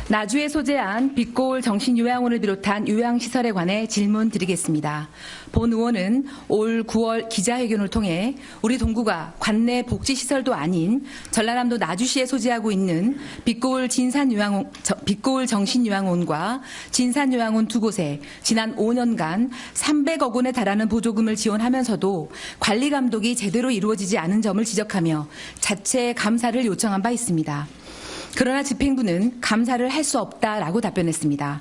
나주에 소재한 빛고울 정신요양원을 비롯한 요양시설에 관해 질문 드리겠습니다. 본 의원은 올 9월 기자회견을 통해 우리 동구가 관내 복지시설도 아닌 전라남도 나주시에 소재하고 있는 빛고울 정신요양원과 진산요양원 두 곳에 지난 5년간 300억 원에 달하는 보조금을 지원하면서도 관리 감독이 제대로 이루어지지 않은 점을 지적하며 자체 감사를 요청한 바 있습니다. 그러나 집행부는 감사를 할 수 없다라고 답변했습니다.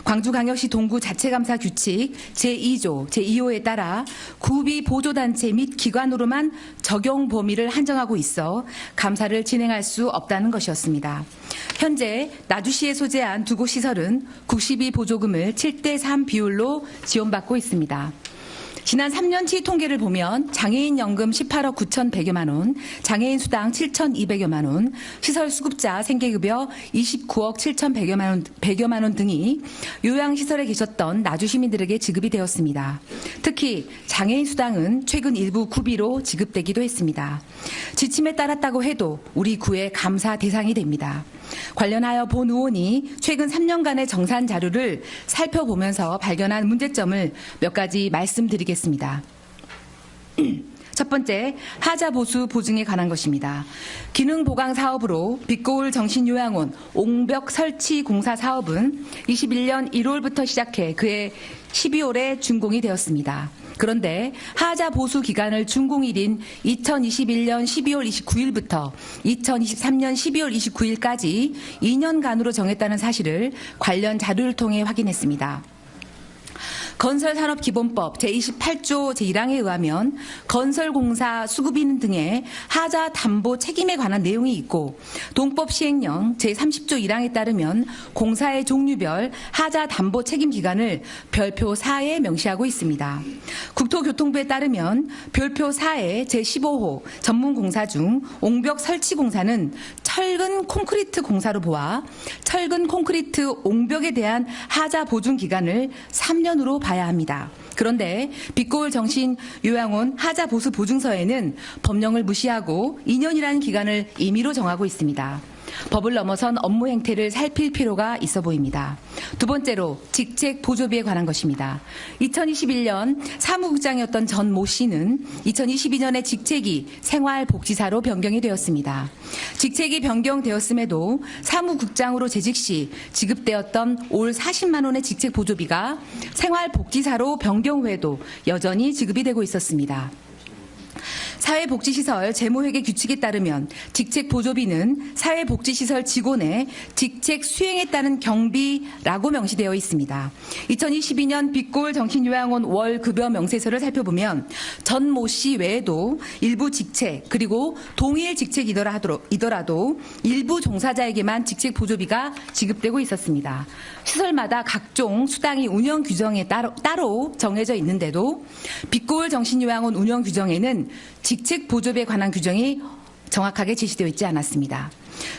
광주광역시 동구 자체감사 규칙 제2조 제2호에 따라 구비 보조단체 및 기관으로만 적용 범위를 한정하고 있어 감사를 진행할 수 없다는 것이었습니다. 현재 나주시에 소재한 두 곳 시설은 국시비 보조금을 7대3 비율로 지원받고 있습니다. 지난 3년치 통계를 보면 장애인 연금 18억 9,100여만 원, 장애인 수당 7,200여만 원, 시설 수급자 생계급여 29억 7,100여만 원 등이 요양시설에 계셨던 나주 시민들에게 지급이 되었습니다. 특히 장애인 수당은 최근 일부 구비로 지급되기도 했습니다. 지침에 따랐다고 해도 우리 구의 감사 대상이 됩니다. 관련하여 본 의원이 최근 3년간의 정산 자료를 살펴보면서 발견한 문제점을 몇 가지 말씀드리겠습니다. 첫 번째, 하자 보수 보증에 관한 것입니다. 기능 보강 사업으로 빛고울 정신요양원 옹벽 설치 공사 사업은 21년 1월부터 시작해 그해 12월에 준공이 되었습니다. 그런데 하자 보수 기간을 준공일인 2021년 12월 29일부터 2023년 12월 29일까지 2년간으로 정했다는 사실을 관련 자료를 통해 확인했습니다. 건설산업기본법 제28조 제1항에 의하면 건설공사 수급인 등의 하자 담보 책임에 관한 내용이 있고 동법 시행령 제30조 1항에 따르면 공사의 종류별 하자 담보 책임 기간을 별표 4에 명시하고 있습니다. 국토교통부에 따르면 별표 4의 제15호 전문공사 중 옹벽 설치 공사는 철근 콘크리트 공사로 보아 철근 콘크리트 옹벽에 대한 하자 보증 기간을 3년으로 봐야 합니다. 그런데 빛고울 정신요양원 하자 보수 보증서에는 법령을 무시하고 2년이라는 기간을 임의로 정하고 있습니다. 법을 넘어선 업무 행태를 살필 필요가 있어 보입니다. 두 번째로 직책 보조비에 관한 것입니다. 2021년 사무국장이었던 전 모 씨는 2022년에 직책이 생활복지사로 변경이 되었습니다. 직책이 변경되었음에도 사무국장으로 재직 시 지급되었던 올 40만 원의 직책 보조비가 생활복지사로 변경 후에도 여전히 지급이 되고 있었습니다. 사회복지시설 재무회계 규칙에 따르면 직책 보조비는 사회복지시설 직원의 직책 수행에 따른 경비라고 명시되어 있습니다. 2022년 빛고울 정신요양원 월 급여 명세서를 살펴보면 전 모 씨 외에도 일부 직책 그리고 동일 직책이더라도 일부 종사자에게만 직책 보조비가 지급되고 있었습니다. 시설마다 각종 수당이 운영 규정에 따로 정해져 있는데도 빛고울 정신요양원 운영 규정에는 직책 보조비에 관한 규정이 정확하게 제시되어 있지 않았습니다.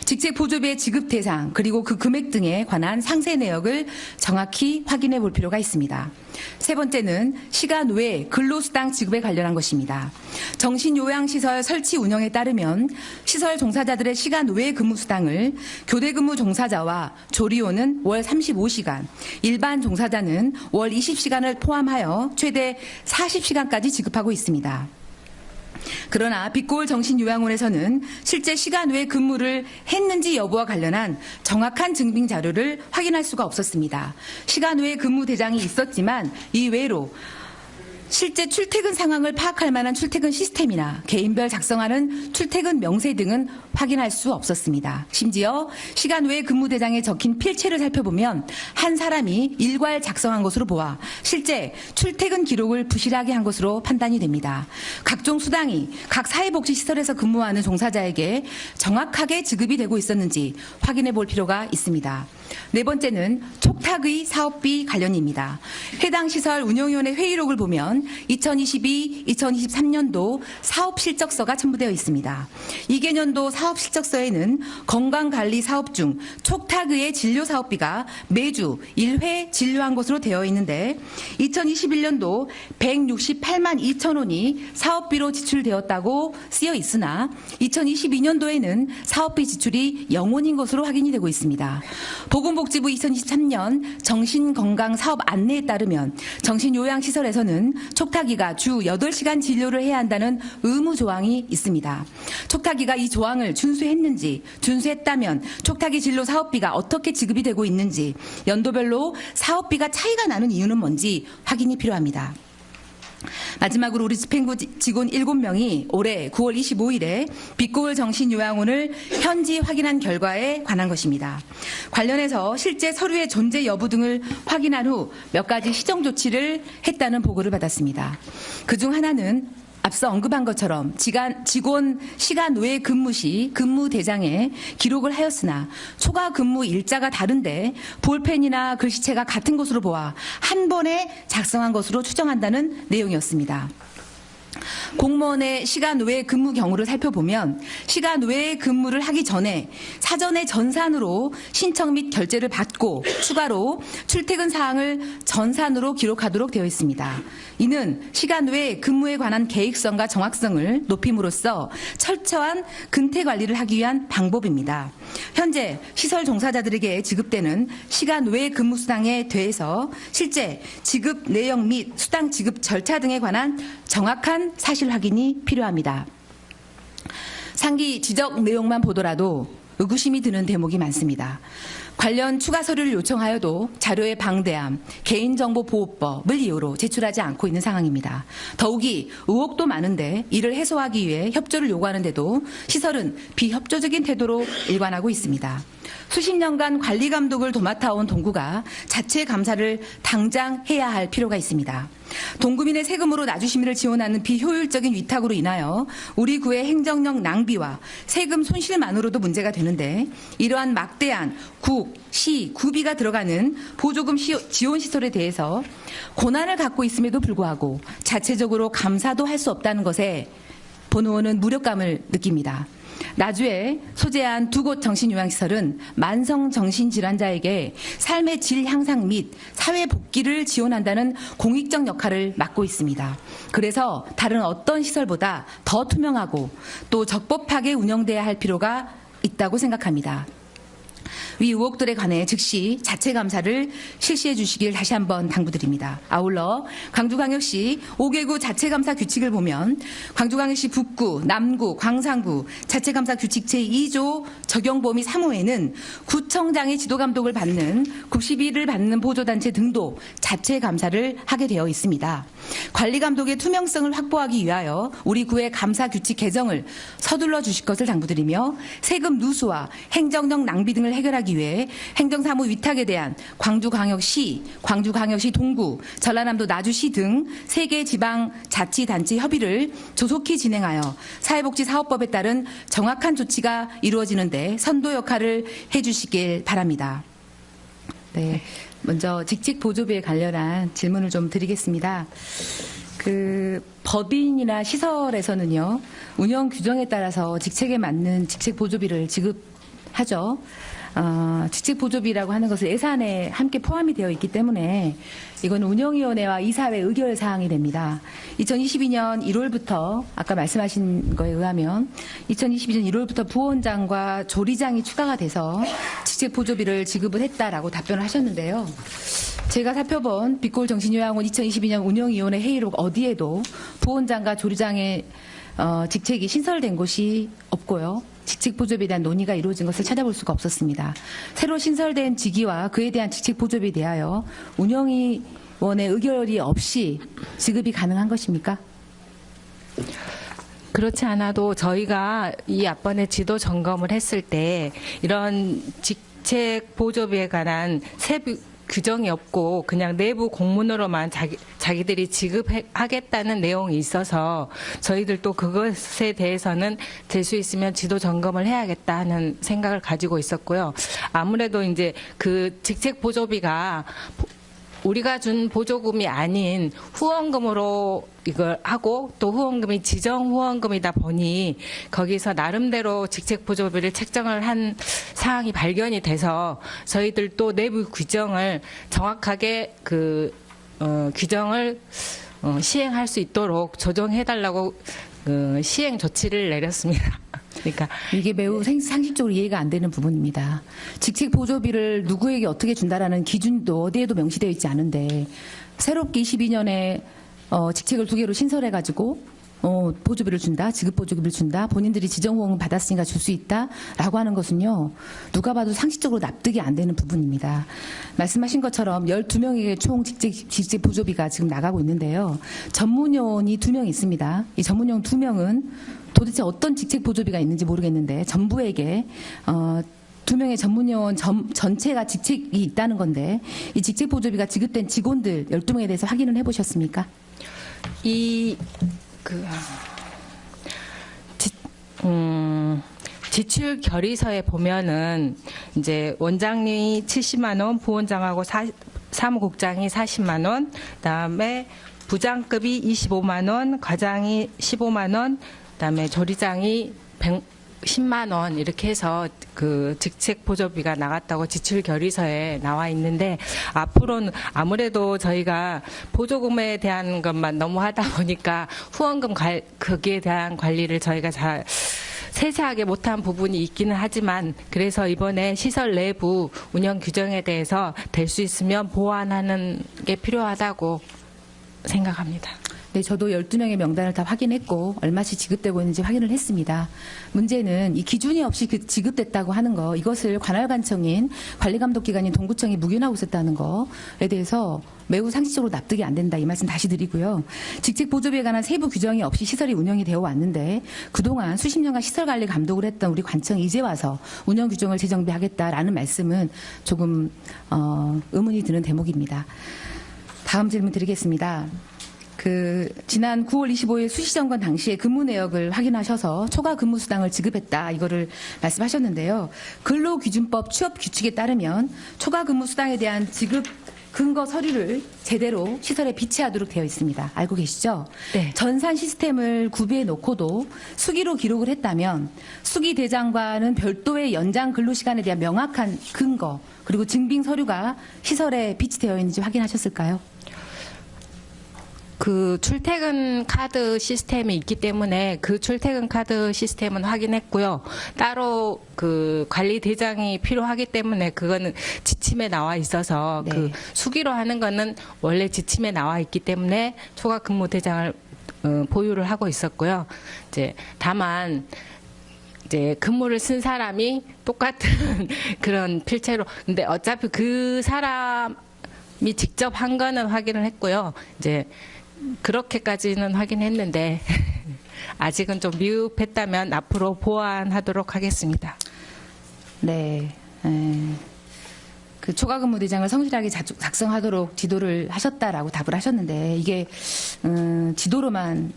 직책 보조비의 지급 대상 그리고 그 금액 등에 관한 상세 내역을 정확히 확인해 볼 필요가 있습니다. 세 번째는 시간 외 근로수당 지급에 관련한 것입니다. 정신요양시설 설치 운영에 따르면 시설 종사자들의 시간 외 근무수당을 교대근무 종사자와 조리원은 월 35시간, 일반 종사자는 월 20시간을 포함하여 최대 40시간까지 지급하고 있습니다. 그러나 빛고울 정신요양원에서는 실제 시간 외 근무를 했는지 여부와 관련한 정확한 증빙 자료를 확인할 수가 없었습니다. 시간 외 근무 대장이 있었지만 이외로 실제 출퇴근 상황을 파악할 만한 출퇴근 시스템이나 개인별 작성하는 출퇴근 명세 등은 확인할 수 없었습니다. 심지어 시간 외 근무 대장에 적힌 필체를 살펴보면 한 사람이 일괄 작성한 것으로 보아 실제 출퇴근 기록을 부실하게 한 것으로 판단이 됩니다. 각종 수당이 각 사회복지시설에서 근무하는 종사자에게 정확하게 지급이 되고 있었는지 확인해 볼 필요가 있습니다. 네 번째는 촉탁의 사업비 관련입니다. 해당 시설 운영위원회 회의록을 보면 2022, 2023년도 사업 실적서가 첨부되어 있습니다. 2개년도 사업실적서에는 건강관리 사업 중 촉탁의의 진료 사업비가 매주 1회 진료한 것으로 되어 있는데 2021년도 168만 2천 원이 사업비로 지출되었다고 쓰여 있으나 2022년도에는 사업비 지출이 0원인 것으로 확인이 되고 있습니다. 보건복지부 2023년 정신건강사업 안내에 따르면 정신요양시설에서는 촉탁의가 주 8시간 진료를 해야 한다는 의무 조항이 있습니다. 촉탁의가 이 조항을 준수했는지, 준수했다면 촉탁의 진료 사업비가 어떻게 지급이 되고 있는지, 연도별로 사업비가 차이가 나는 이유는 뭔지 확인이 필요합니다. 마지막으로 우리 집행부 직원 7명이 올해 9월 25일에 빛고울 정신요양원을 현지 확인한 결과에 관한 것입니다. 관련해서 실제 서류의 존재 여부 등을 확인한 후 몇 가지 시정 조치를 했다는 보고를 받았습니다. 그중 하나는 앞서 언급한 것처럼 직원 시간 외 근무 시 근무 대장에 기록을 하였으나 초과 근무 일자가 다른데 볼펜이나 글씨체가 같은 것으로 보아 한 번에 작성한 것으로 추정한다는 내용이었습니다. 공무원의 시간 외 근무 경우를 살펴보면 시간 외 근무를 하기 전에 사전에 전산으로 신청 및 결제를 받고 추가로 출퇴근 사항을 전산으로 기록하도록 되어 있습니다. 이는 시간 외 근무에 관한 계획성과 정확성을 높임으로써 철저한 근태 관리를 하기 위한 방법입니다. 현재 시설 종사자들에게 지급되는 시간 외 근무 수당에 대해서 실제 지급 내역 및 수당 지급 절차 등에 관한 정확한 사실 확인이 필요합니다. 상기 지적 내용만 보더라도 의구심이 드는 대목이 많습니다. 관련 추가 서류를 요청하여도 자료의 방대함, 개인정보보호법을 이유로 제출하지 않고 있는 상황입니다. 더욱이 의혹도 많은데 이를 해소하기 위해 협조를 요구하는데도 시설은 비협조적인 태도로 일관하고 있습니다. 수십 년간 관리 감독을 도맡아온 동구가 자체 감사를 당장 해야 할 필요가 있습니다. 동구민의 세금으로 나주시민을 지원하는 비효율적인 위탁으로 인하여 우리 구의 행정력 낭비와 세금 손실만으로도 문제가 되는데 이러한 막대한 국, 시, 구비가 들어가는 보조금 지원 시설에 대해서 권한을 갖고 있음에도 불구하고 자체적으로 감사도 할 수 없다는 것에 본 의원은 무력감을 느낍니다. 나주에 소재한 두 곳 정신요양시설은 만성 정신질환자에게 삶의 질 향상 및 사회 복귀를 지원한다는 공익적 역할을 맡고 있습니다. 그래서 다른 어떤 시설보다 더 투명하고 또 적법하게 운영돼야 할 필요가 있다고 생각합니다. 위 의혹들에 관해 즉시 자체 감사를 실시해 주시길 다시 한번 당부드립니다. 아울러 광주광역시 5개구 자체감사 규칙을 보면 광주광역시 북구, 남구, 광산구 자체감사 규칙 제2조 적용 범위 3호에는 구청장의 지도감독을 받는 국시비를 받는 보조단체 등도 자체감사를 하게 되어 있습니다. 관리감독의 투명성을 확보하기 위하여 우리 구의 감사 규칙 개정을 서둘러 주실 것을 당부드리며 세금 누수와 행정력 낭비 등을 해결하기 위해 행정사무 위탁에 대한 광주광역시, 광주광역시 동구, 전라남도 나주시 등 3개 지방자치단체 협의를 조속히 진행하여 사회복지사업법에 따른 정확한 조치가 이루어지는데 선도 역할을 해주시길 바랍니다. 네, 먼저 직책보조비에 관련한 질문을 좀 드리겠습니다. 법인이나 시설에서는요, 운영 규정에 따라서 직책에 맞는 직책보조비를 지급하죠. 직책보조비라고 하는 것은 예산에 함께 포함이 되어 있기 때문에 이건 운영위원회와 이사회 의결 사항이 됩니다. 2022년 1월부터 아까 말씀하신 거에 의하면 2022년 1월부터 부원장과 조리장이 추가가 돼서 직책보조비를 지급을 했다라고 답변을 하셨는데요. 제가 살펴본 빛고울 정신요양원 2022년 운영위원회 회의록 어디에도 부원장과 조리장의 직책이 신설된 곳이 없고요. 직책보조비에 대한 논의가 이루어진 것을 찾아볼 수가 없었습니다. 새로 신설된 직위와 그에 대한 직책보조비에 대하여 운영위원회 의결이 없이 지급이 가능한 것입니까? 그렇지 않아도 저희가 이 앞번에 지도 점검을 했을 때 이런 직책보조비에 관한 세부 규정이 없고 그냥 내부 공문으로만 자기들이 지급하겠다는 내용이 있어서 저희들도 그것에 대해서는 될 수 있으면 지도 점검을 해야겠다 하는 생각을 가지고 있었고요. 아무래도 이제 그 직책 보조비가 우리가 준 보조금이 아닌 후원금으로 이걸 하고 또 후원금이 지정 후원금이다 보니 거기서 나름대로 직책 보조비를 책정을 한 사항이 발견이 돼서 저희들도 내부 규정을 정확하게 규정을 시행할 수 있도록 조정해달라고 시행 조치를 내렸습니다. 그러니까 이게 매우 상식적으로 이해가 안 되는 부분입니다. 직책 보조비를 누구에게 어떻게 준다라는 기준도 어디에도 명시되어 있지 않은데 새롭게 22년에 직책을 2개로 신설해가지고 보조비를 준다, 지급 보조비를 준다, 본인들이 지정 후원금 받았으니까 줄 수 있다라고 하는 것은요, 누가 봐도 상식적으로 납득이 안 되는 부분입니다. 말씀하신 것처럼 12명에게 총 직책 보조비가 지금 나가고 있는데요. 전문요원이 2명 있습니다. 이 전문요원 2명은 도대체 어떤 직책 보조비가 있는지 모르겠는데 전부에게 2명의 전문요원 전체가 직책이 있다는 건데 이 직책 보조비가 지급된 직원들 12명에 대해서 확인을 해보셨습니까? 지출 결의서에 보면은 이제 원장님이 70만 원, 부원장하고 사무국장이 40만 원, 그다음에 부장급이 25만 원, 과장이 15만 원, 그다음에 조리장이 10만 원 이렇게 해서 그 직책 보조비가 나갔다고 지출 결의서에 나와 있는데 앞으로는 아무래도 저희가 보조금에 대한 것만 너무 하다 보니까 후원금 거기에 대한 관리를 저희가 잘 세세하게 못한 부분이 있기는 하지만 그래서 이번에 시설 내부 운영 규정에 대해서 될 수 있으면 보완하는 게 필요하다고 생각합니다. 네, 저도 12명의 명단을 다 확인했고 얼마씩 지급되고 있는지 확인을 했습니다. 문제는 이 기준이 없이 지급됐다고 하는 거, 이것을 관할관청인 관리감독기관인 동구청이 묵인하고 있었다는 거에 대해서 매우 상식적으로 납득이 안 된다, 이 말씀 다시 드리고요. 직책 보조비에 관한 세부 규정이 없이 시설이 운영이 되어 왔는데 그동안 수십 년간 시설 관리 감독을 했던 우리 관청이 이제 와서 운영 규정을 재정비하겠다라는 말씀은 조금 의문이 드는 대목입니다. 다음 질문 드리겠습니다. 지난 9월 25일 수시점검 당시에 근무 내역을 확인하셔서 초과 근무 수당을 지급했다, 이거를 말씀하셨는데요. 근로기준법 취업 규칙에 따르면 초과 근무 수당에 대한 지급 근거 서류를 제대로 시설에 비치하도록 되어 있습니다. 알고 계시죠? 네. 전산 시스템을 구비해 놓고도 수기로 기록을 했다면 수기 대장과는 별도의 연장 근로시간에 대한 명확한 근거 그리고 증빙 서류가 시설에 비치되어 있는지 확인하셨을까요? 그 출퇴근 카드 시스템이 있기 때문에 그 출퇴근 카드 시스템은 확인했고요. 따로 그 관리 대장이 필요하기 때문에 그거는 지침에 나와 있어서 네. 그 수기로 하는 거는 원래 지침에 나와 있기 때문에 초과 근무 대장을 보유를 하고 있었고요. 이제 다만 이제 근무를 쓴 사람이 똑같은 그런 필체로, 근데 어차피 그 사람이 직접 한 거는 확인을 했고요. 이제 그렇게까지는 확인했는데 아직은 좀 미흡했다면 앞으로 보완하도록 하겠습니다. 네. 그 초과근무 대장을 성실하게 작성하도록 지도를 하셨다라고 답을 하셨는데 이게 지도로만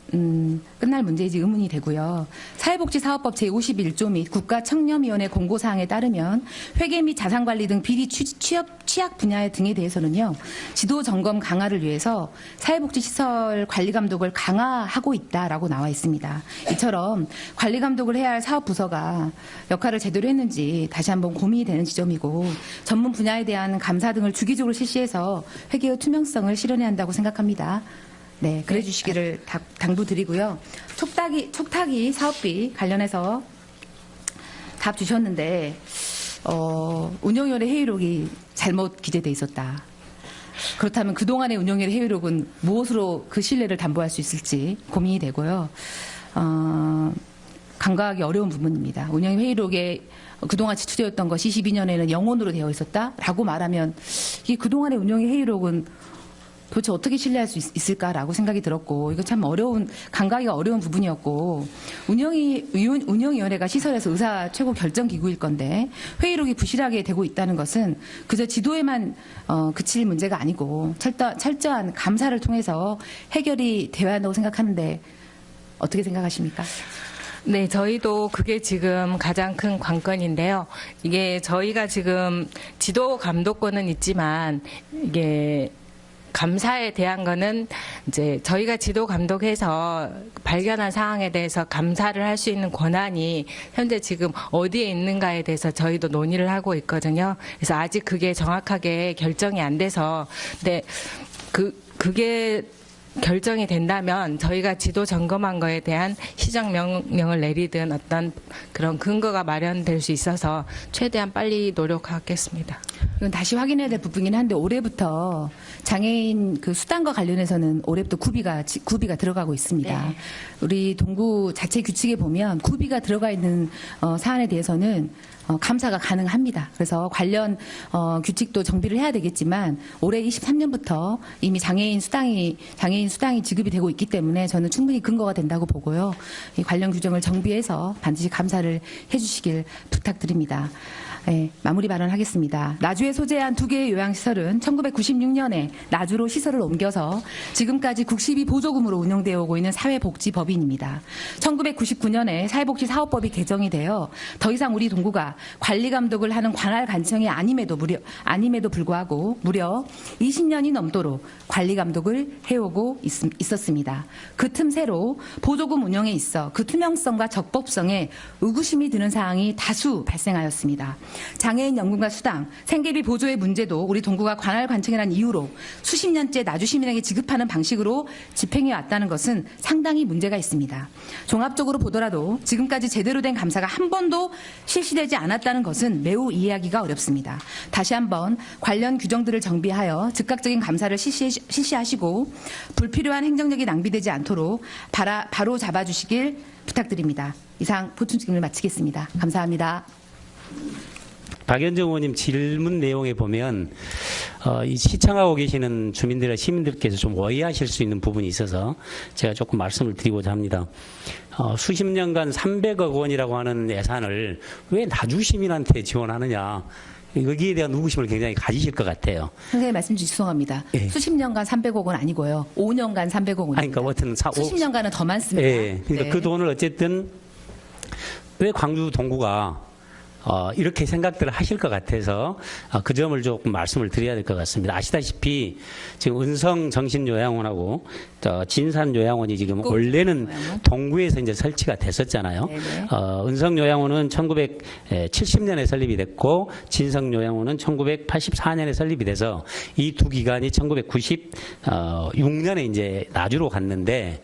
끝날 문제이지 의문이 되고요. 사회복지사업법 제51조 및 국가청렴위원회 공고사항에 따르면 회계 및 자산관리 등 비리 취약 분야 등에 대해서는요. 지도 점검 강화를 위해서 사회복지시설 관리감독을 강화하고 있다라고 나와 있습니다. 이처럼 관리감독을 해야 할 사업부서가 역할을 제대로 했는지 다시 한번 고민이 되는 지점이고 전문 분야에 대한 감사 등을 주기적으로 실시해서 회계의 투명성을 실현해야 한다고 생각합니다. 네, 그래 주시기를 당부드리고요. 촉탁이 사업비 관련해서 답 주셨는데 운영위원회 회의록이 잘못 기재돼 있었다. 그렇다면 그동안의 운영위원회 회의록은 무엇으로 그 신뢰를 담보할 수 있을지 고민이 되고요. 간과하기 어려운 부분입니다. 운영위 회의록에 그동안 지출되었던 것이 22년에는 영원으로 되어 있었다라고 말하면 이게 그동안의 운영위 회의록은 도대체 어떻게 신뢰할 수 있을까라고 생각이 들었고 이거 참 간과하기가 어려운 부분이었고 운영위원회가 시설에서 의사 최고 결정 기구일 건데 회의록이 부실하게 되고 있다는 것은 그저 지도에만 그칠 문제가 아니고 철저한 감사를 통해서 해결이 되어야 한다고 생각하는데 어떻게 생각하십니까? 네, 저희도 그게 지금 가장 큰 관건인데요. 이게 저희가 지금 지도 감독권은 있지만 이게 감사에 대한 거는 이제 저희가 지도 감독해서 발견한 사항에 대해서 감사를 할 수 있는 권한이 현재 지금 어디에 있는가에 대해서 저희도 논의를 하고 있거든요. 그래서 아직 그게 정확하게 결정이 안 돼서, 근데 그게 결정이 된다면 저희가 지도 점검한 거에 대한 시정 명령을 내리든 어떤 그런 근거가 마련될 수 있어서 최대한 빨리 노력하겠습니다. 이건 다시 확인해야 될 부분이긴 한데 올해부터 장애인 그 수당과 관련해서는 올해부터 구비가 들어가고 있습니다. 네. 우리 동구 자체 규칙에 보면 구비가 들어가 있는 사안에 대해서는 감사가 가능합니다. 그래서 관련 규칙도 정비를 해야 되겠지만 올해 23년부터 이미 장애인 수당이 지급이 되고 있기 때문에 저는 충분히 근거가 된다고 보고요. 이 관련 규정을 정비해서 반드시 감사를 해주시길 부탁드립니다. 네, 마무리 발언하겠습니다. 나주에 소재한 2개의 요양시설은 1996년에 나주로 시설을 옮겨서 지금까지 국시비 보조금으로 운영되어 오고 있는 사회복지법인입니다. 1999년에 사회복지사업법이 개정이 되어 더 이상 우리 동구가 관리감독을 하는 관할 관청이 아님에도 불구하고 무려 20년이 넘도록 관리감독을 해오고 있었습니다. 그 틈새로 보조금 운영에 있어 그 투명성과 적법성에 의구심이 드는 사항이 다수 발생하였습니다. 장애인 연금과 수당, 생계비 보조의 문제도 우리 동구가 관할 관청이라는 이유로 수십 년째 나주 시민에게 지급하는 방식으로 집행해 왔다는 것은 상당히 문제가 있습니다. 종합적으로 보더라도 지금까지 제대로 된 감사가 한 번도 실시되지 않았다는 것은 매우 이해하기가 어렵습니다. 다시 한번 관련 규정들을 정비하여 즉각적인 감사를 실시하시고 불필요한 행정력이 낭비되지 않도록 바로 잡아주시길 부탁드립니다. 이상 보충 질문을 마치겠습니다. 감사합니다. 박연정 의원님 질문 내용에 보면 이 시청하고 계시는 주민들과 시민들께서 좀 오해하실 수 있는 부분이 있어서 제가 조금 말씀을 드리고자 합니다. 수십 년간 300억 원이라고 하는 예산을 왜 나주 시민한테 지원하느냐. 여기에 대한 의구심을 굉장히 가지실 것 같아요. 선생님 말씀 주셔서 죄송합니다. 예. 수십 년간 300억 원 아니고요. 5년간 300억 원입니다. 그러니까 어쨌든 수십 년간은 더 많습니다. 예. 그러니까 네. 그 돈을 어쨌든 왜 광주 동구가 이렇게 생각들을 하실 것 같아서 그 점을 조금 말씀을 드려야 될 것 같습니다. 아시다시피 지금 은성정신요양원하고 진산요양원이 지금 원래는 요양원? 동구에서 이제 설치가 됐었잖아요. 은성요양원은 1970년에 설립이 됐고 진성요양원은 1984년에 설립이 돼서 이 두 기관이 1996년에 이제 나주로 갔는데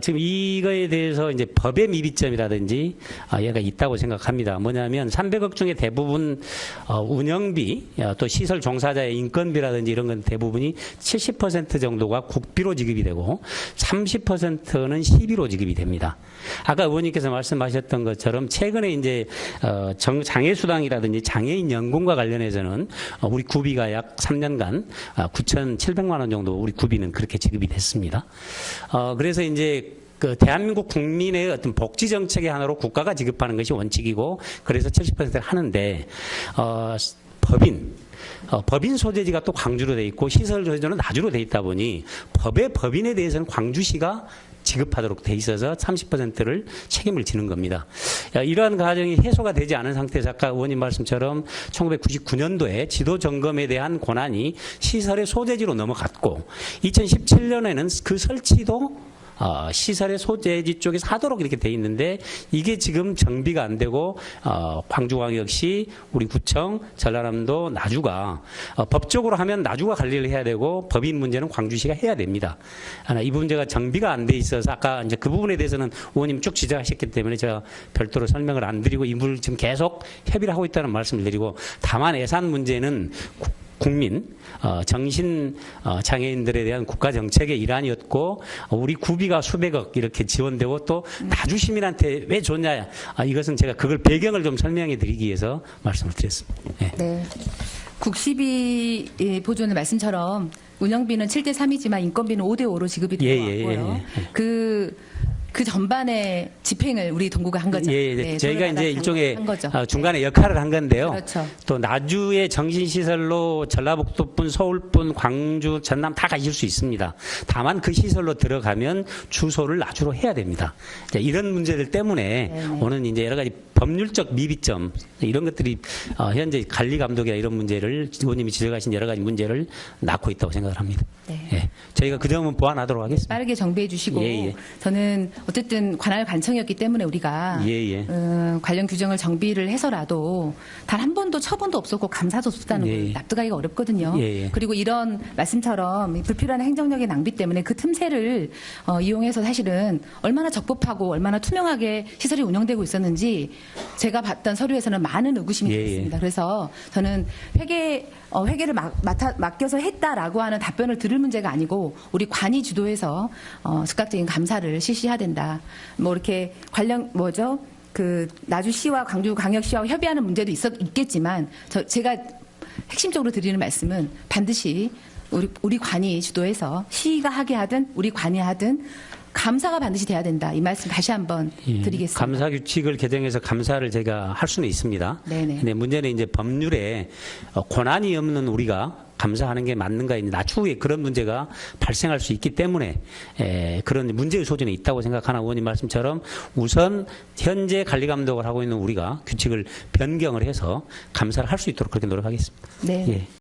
지금 이거에 대해서 이제 법의 미비점이라든지 얘가 있다고 생각합니다. 뭐냐면 300억 중에 대부분 운영비 또 시설 종사자의 인건비라든지 이런 건 대부분이 70% 정도가 국비로 지급이 되고 30%는 시비로 지급이 됩니다. 아까 의원님께서 말씀하셨던 것처럼 최근에 이제 장애수당이라든지 장애인 연금과 관련해서는 우리 구비가 약 3년간 9,700만 원 정도 우리 구비는 그렇게 지급이 됐습니다. 그래서 이제 그 대한민국 국민의 어떤 복지 정책의 하나로 국가가 지급하는 것이 원칙이고 그래서 70%를 하는데 법인 소재지가 또 광주로 돼 있고 시설 소재지는 나주로 돼 있다 보니 법인에 대해서는 광주시가 지급하도록 돼 있어서 30%를 책임을 지는 겁니다. 이러한 과정이 해소가 되지 않은 상태에서 아까 의원님 말씀처럼 1999년도에 지도 점검에 대한 권한이 시설의 소재지로 넘어갔고 2017년에는 그 설치도 시설의 소재지 쪽에서 하도록 이렇게 돼 있는데 이게 지금 정비가 안 되고 광주광역시 우리 구청 전라남도 나주가 법적으로 하면 나주가 관리를 해야 되고 법인 문제는 광주시가 해야 됩니다. 이 문제가 정비가 안 돼 있어서 아까 이제 그 부분에 대해서는 의원님 쭉 지적하셨기 때문에 제가 별도로 설명을 안 드리고 이 부분을 지금 계속 협의를 하고 있다는 말씀을 드리고 다만 예산 문제는 국민, 정신 장애인들에 대한 국가 정책의 일환이었고 우리 구비가 수백억 이렇게 지원되고 또 나주 시민한테 왜 줬냐 이것은 제가 그걸 배경을 좀 설명해 드리기 위해서 말씀을 드렸습니다. 네. 네. 국시비 보조는 말씀처럼 운영비는 7대 3이지만 인건비는 5대 5로 지급이 되어왔고요. 그 전반의 집행을 우리 동구가 한 거죠. 네, 저희가 이제 일종의 한 거죠. 중간에 역할을 한 건데요. 그렇죠. 또 나주의 정신시설로 전라북도뿐, 서울뿐, 광주, 전남 다 가실 수 있습니다. 다만 그 시설로 들어가면 주소를 나주로 해야 됩니다. 이런 문제들 때문에 오는 이제 여러 가지 법률적 미비점 이런 것들이 현재 관리 감독이나 이런 문제를 의원님이 지적하신 여러 가지 문제를 낳고 있다고 생각을 합니다. 네. 예. 저희가 그 점은 보완하도록 하겠습니다. 빠르게 정비해 주시고 예, 예. 저는 어쨌든 관할 관청이었기 때문에 우리가 예, 예. 관련 규정을 정비를 해서라도 단 한 번도 처분도 없었고 감사도 없었다는 예, 걸 예. 납득하기가 어렵거든요. 예, 예. 그리고 이런 말씀처럼 이 불필요한 행정력의 낭비 때문에 그 틈새를 이용해서 사실은 얼마나 적법하고 얼마나 투명하게 시설이 운영되고 있었는지 제가 봤던 서류에서는 많은 의구심이 예, 예. 들었습니다. 그래서 저는 회계를 맡겨서 했다라고 하는 답변을 들을 문제가 아니고 우리 관이 주도해서 즉각적인 감사를 실시해야 된다. 뭐 이렇게 관련 그 나주시와 광주광역시와 협의하는 문제도 있겠지만 제가 핵심적으로 드리는 말씀은 반드시 우리 관이 주도해서 시가 하게 하든 우리 관이 하든 감사가 반드시 돼야 된다. 이 말씀 다시 한번 예, 드리겠습니다. 감사 규칙을 개정해서 감사를 제가 할 수는 있습니다. 네네. 근데 문제는 이제 법률에 권한이 없는 우리가 감사하는 게 맞는가 이제 나추후에 그런 문제가 발생할 수 있기 때문에 그런 문제의 소지는 있다고 생각하나 의원님 말씀처럼 우선 현재 관리 감독을 하고 있는 우리가 규칙을 변경을 해서 감사를 할 수 있도록 그렇게 노력하겠습니다. 네. 예.